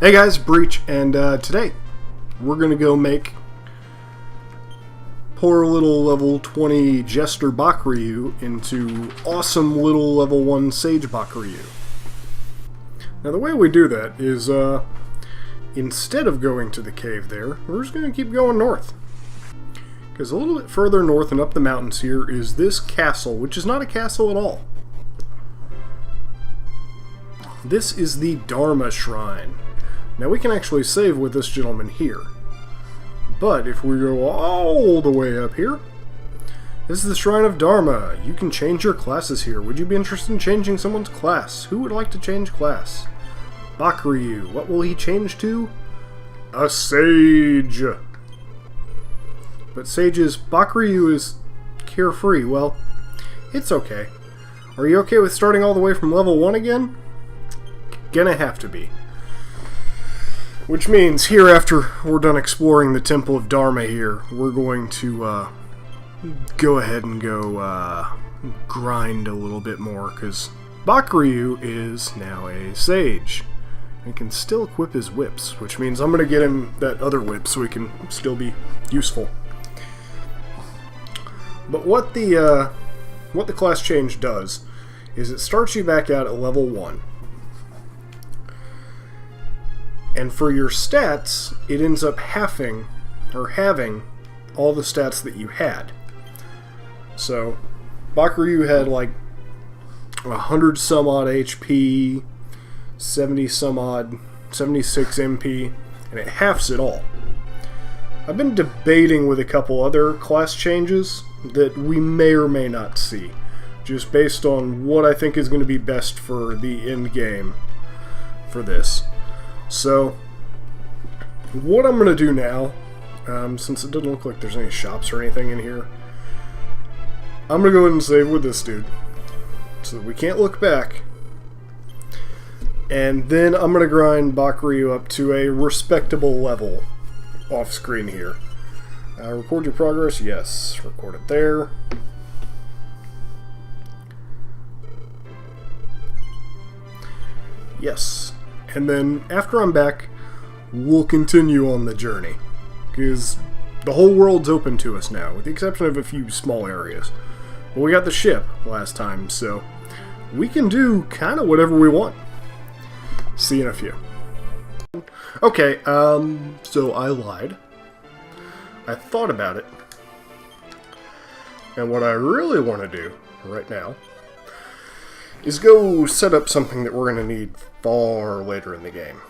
Hey guys, Breach, and today we're going to go make poor little level 20 Jester Bakuryu into awesome little level 1 Sage Bakuryu. Now the way we do that is, instead of going to the cave there, we're just going to keep going north. Because a little bit further north and up the mountains here is this castle, which is not a castle at all. This is the Dharma Shrine. Now we can actually save with this gentleman here. But if we go all the way up here, this is the Shrine of Dharma. You can change your classes here. Would you be interested in changing someone's class? Who would like to change class? Bakuryu. What will he change to? A sage. But Bakuryu is carefree. Well, it's okay. Are you okay with starting all the way from level 1 again? Gonna have to be. Which means, here after we're done exploring the Temple of Dharma here, we're going to go ahead and go grind a little bit more, because Bakuryu is now a sage. He can still equip his whips, which means I'm going to get him that other whip so he can still be useful. But what the class change does is it starts you back out at level 1. And for your stats, it ends up having all the stats that you had. So, Bakuryu had like 100 some odd HP, 70 some odd, 76 MP, and it halves it all. I've been debating with a couple other class changes that we may or may not see, just based on what I think is going to be best for the end game for this. So, what I'm going to do now, since it doesn't look like there's any shops or anything in here, I'm going to go ahead and save with this dude, so that we can't look back. And then I'm going to grind Bakuryu up to a respectable level off screen here. Record your progress? Yes. Record it there. Yes. And then, after I'm back, we'll continue on the journey. Because the whole world's open to us now, with the exception of a few small areas. But we got the ship last time, so we can do kind of whatever we want. See you in a few. Okay, so I lied. I thought about it. And what I really want to do right now is go set up something that we're going to need far later in the game.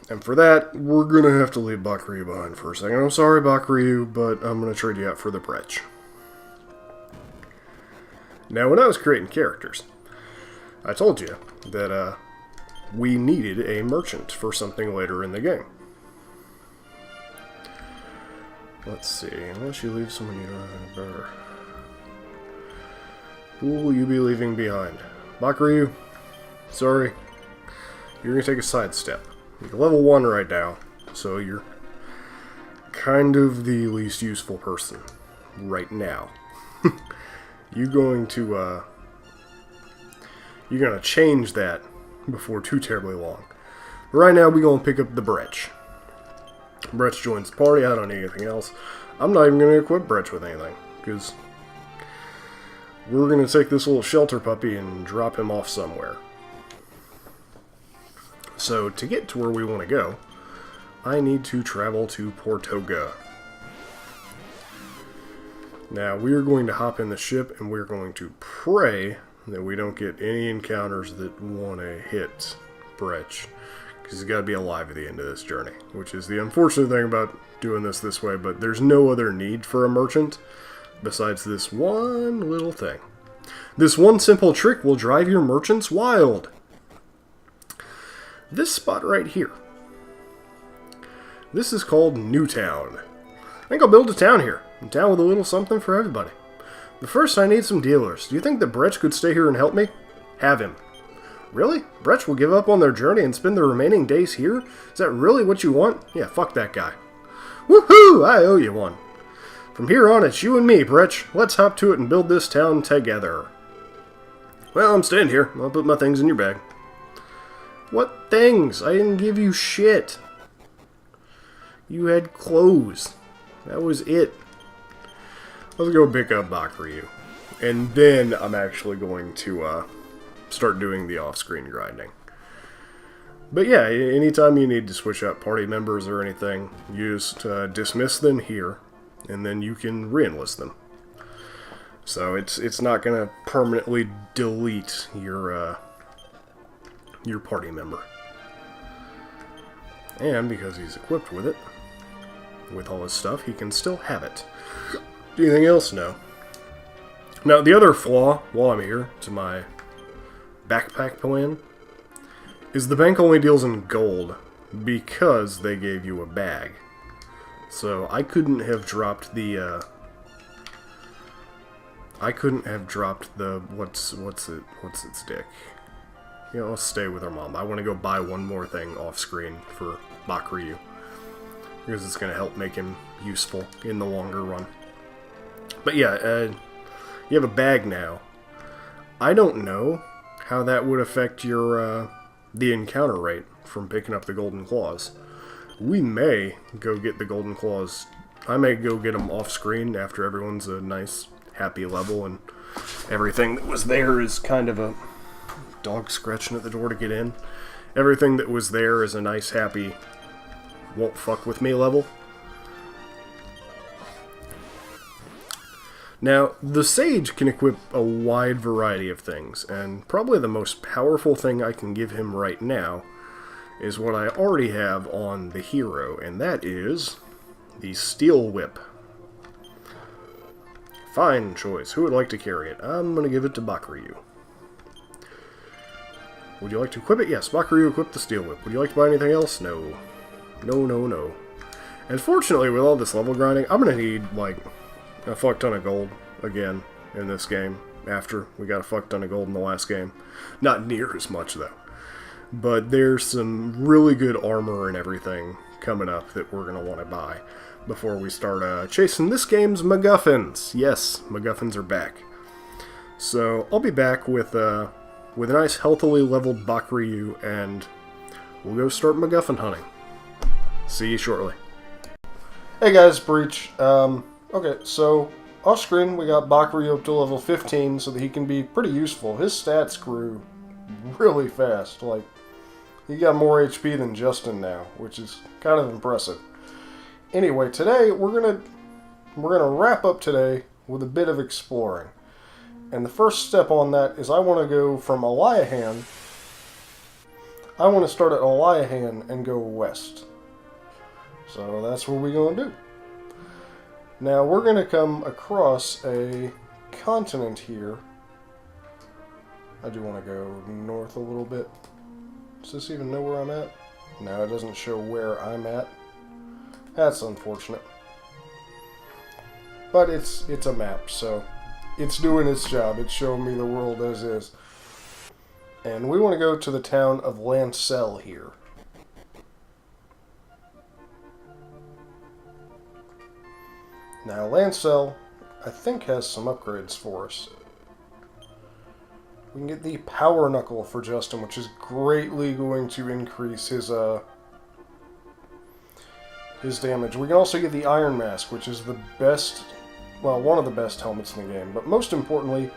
And for that, we're going to have to leave Bakuryu behind for a second. I'm sorry, Bakuryu, but I'm going to trade you out for the Brech. Now, when I was creating characters, I told you that we needed a merchant for something later in the game. Let's see, unless you leave someone you don't have. Who will you be leaving behind? Bakuryu, sorry, you're going to take a sidestep. You're level 1 right now, so you're kind of the least useful person right now. You're going to change that before too terribly long. But right now, we're going to pick up the Brech. Brech joins the party. I don't need anything else. I'm not even going to equip Brech with anything, because we're going to take this little shelter puppy and drop him off somewhere. So, to get to where we want to go, I need to travel to Portoga. Now, we're going to hop in the ship, and we're going to pray that we don't get any encounters that want to hit Brech, because he's got to be alive at the end of this journey, which is the unfortunate thing about doing this way, but there's no other need for a merchant besides this one little thing. This one simple trick will drive your merchants wild. This spot right here. This is called Newtown. I think I'll build a town here. A town with a little something for everybody. But first I need some dealers. Do you think that Brech could stay here and help me? Have him. Really? Brech will give up on their journey and spend the remaining days here? Is that really what you want? Yeah, fuck that guy. Woohoo! I owe you one. From here on, it's you and me, Brech. Let's hop to it and build this town together. Well, I'm staying here. I'll put my things in your bag. What things? I didn't give you shit. You had clothes. That was it. Let's go pick up Bakuryu. And then I'm actually going to start doing the off-screen grinding. But yeah, anytime you need to switch out party members or anything, you just dismiss them here, and then you can re-enlist them. So it's not going to permanently delete your party member. And because he's equipped with it, with all his stuff, he can still have it. Anything else? No. Now, the other flaw, while I'm here, to my backpack plan, is the bank only deals in gold because they gave you a bag. So I couldn't have dropped the what's its dick. You know, I'll stay with our mom. I want to go buy one more thing off screen for Bakuryu, because it's going to help make him useful in the longer run. But yeah, you have a bag now. I don't know how that would affect your the encounter rate from picking up the golden claws. We may go get the golden claws. I may go get them off screen after everyone's a nice, happy level and everything that was there is kind of a dog scratching at the door to get in. Everything that was there is a nice, happy, won't fuck with me level. Now, the Sage can equip a wide variety of things, and probably the most powerful thing I can give him right now is what I already have on the hero, and that is the Steel Whip. Fine choice. Who would like to carry it? I'm going to give it to Bakuryu. Would you like to equip it? Yes, Bakuryu equipped the Steel Whip. Would you like to buy anything else? No. No, no, no. And fortunately, with all this level grinding, I'm going to need, like, a fuck ton of gold again in this game, after we got a fuck ton of gold in the last game. Not near as much, though. But there's some really good armor and everything coming up that we're going to want to buy before we start chasing this game's MacGuffins. Yes, MacGuffins are back. So I'll be back with a nice healthily leveled Bakuryu, and we'll go start MacGuffin hunting. See you shortly. Hey guys, Breach. Okay, so off screen we got Bakuryu up to level 15 so that he can be pretty useful. His stats grew really fast. Like, he got more HP than Justin now, which is kind of impressive. Anyway, today we're gonna wrap up today with a bit of exploring. And the first step on that is I want to go from Eliahan. I want to start at Eliahan and go west. So that's what we're going to do. Now we're going to come across a continent here. I do want to go north a little bit. Does this even know where I'm at? No, it doesn't show where I'm at. That's unfortunate. But it's a map, so it's doing its job. It's showing me the world as is. And we want to go to the town of Lancel here. Now, Lancel, I think, has some upgrades for us. We can get the Power Knuckle for Justin, which is greatly going to increase his damage. We can also get the Iron Mask, which is the best, well, one of the best helmets in the game. But most importantly,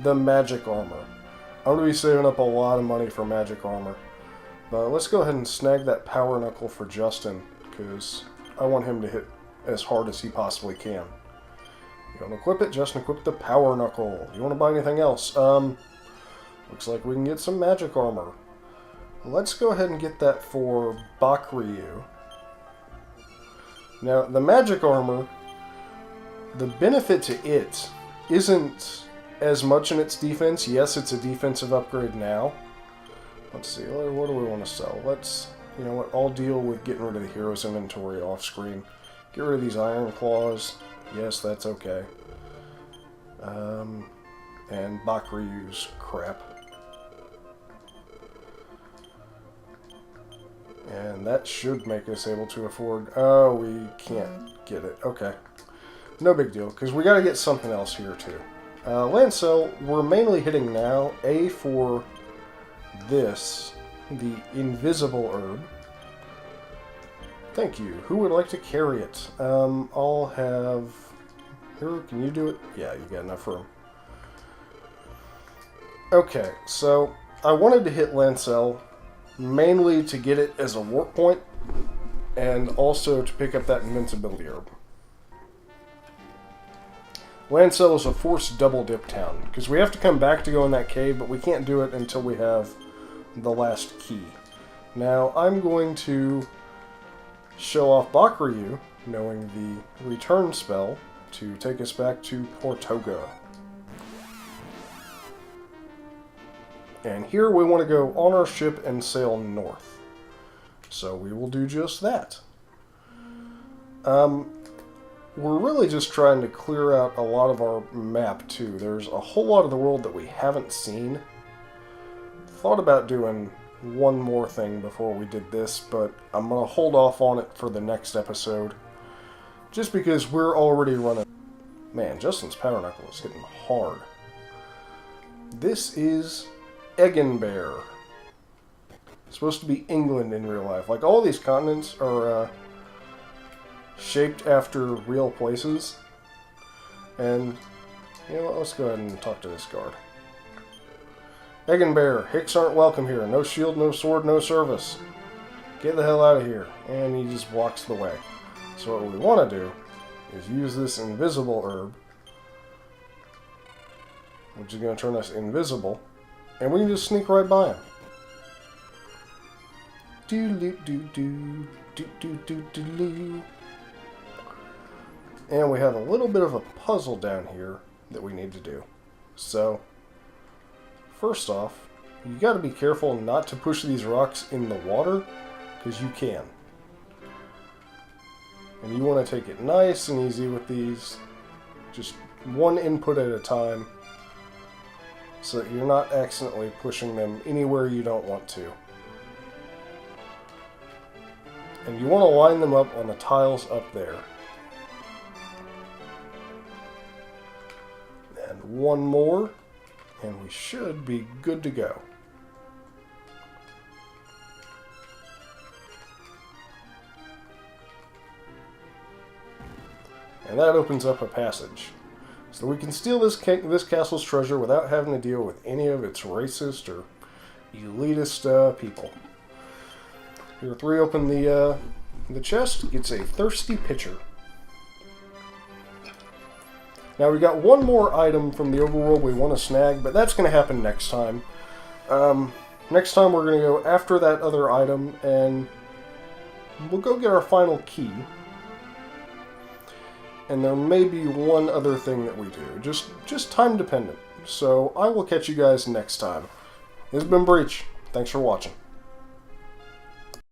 the Magic Armor. I'm going to be saving up a lot of money for Magic Armor. But let's go ahead and snag that Power Knuckle for Justin, because I want him to hit as hard as he possibly can. You want to equip it? Justin, equip the Power Knuckle. You want to buy anything else? Looks like we can get some Magic Armor. Let's go ahead and get that for Bakuryu. Now, the Magic Armor, the benefit to it isn't as much in its defense. Yes, it's a defensive upgrade now. Let's see, what do we want to sell? You know what, I'll deal with getting rid of the hero's inventory off screen. Get rid of these Iron Claws. Yes, that's okay. And Bakuryu's crap. And that should make us able to afford... Oh, we can't get it. Okay. No big deal, because we got to get something else here, too. Lancel, we're mainly hitting now. A for this. the invisible herb. Thank you. Who would like to carry it? I'll have... Here, can you do it? Yeah, you got enough room. Okay, so I wanted to hit Lancel mainly to get it as a warp point and also to pick up that invincibility herb. Lancel is a forced double dip town because we have to come back to go in that cave, but we can't do it until we have the last key. Now, I'm going to show off Bakuryu, knowing the return spell, to take us back to Portoga. And here we want to go on our ship and sail north. So we will do just that. We're really just trying to clear out a lot of our map, too. There's a whole lot of the world that we haven't seen. Thought about doing one more thing before we did this, but I'm going to hold off on it for the next episode. Just because we're already running... Man, Justin's power knuckle is hitting hard. This is Eggenbear. It's supposed to be England in real life. Like, all these continents are shaped after real places. And, you know what, let's go ahead and talk to this guard. Eggenbear, Hicks aren't welcome here. No shield, no sword, no service. Get the hell out of here. And he just walks the way. So what we want to do is use this invisible herb, which is going to turn us invisible, and we can just sneak right by him. And we have a little bit of a puzzle down here that we need to do. So, first off, you got to be careful not to push these rocks in the water, because you can. And you want to take it nice and easy with these, just one input at a time, so that you're not accidentally pushing them anywhere you don't want to. And you want to line them up on the tiles up there. And one more, and we should be good to go. And that opens up a passage. So we can steal this castle's treasure without having to deal with any of its racist or elitist people. Here, 3 open the chest, gets a thirsty pitcher. Now we've got one more item from the overworld we want to snag, but that's going to happen next time. Next time we're going to go after that other item, and we'll go get our final key. And there may be one other thing that we do, just time dependent. So I will catch you guys next time. This has been Breach. Thanks for watching.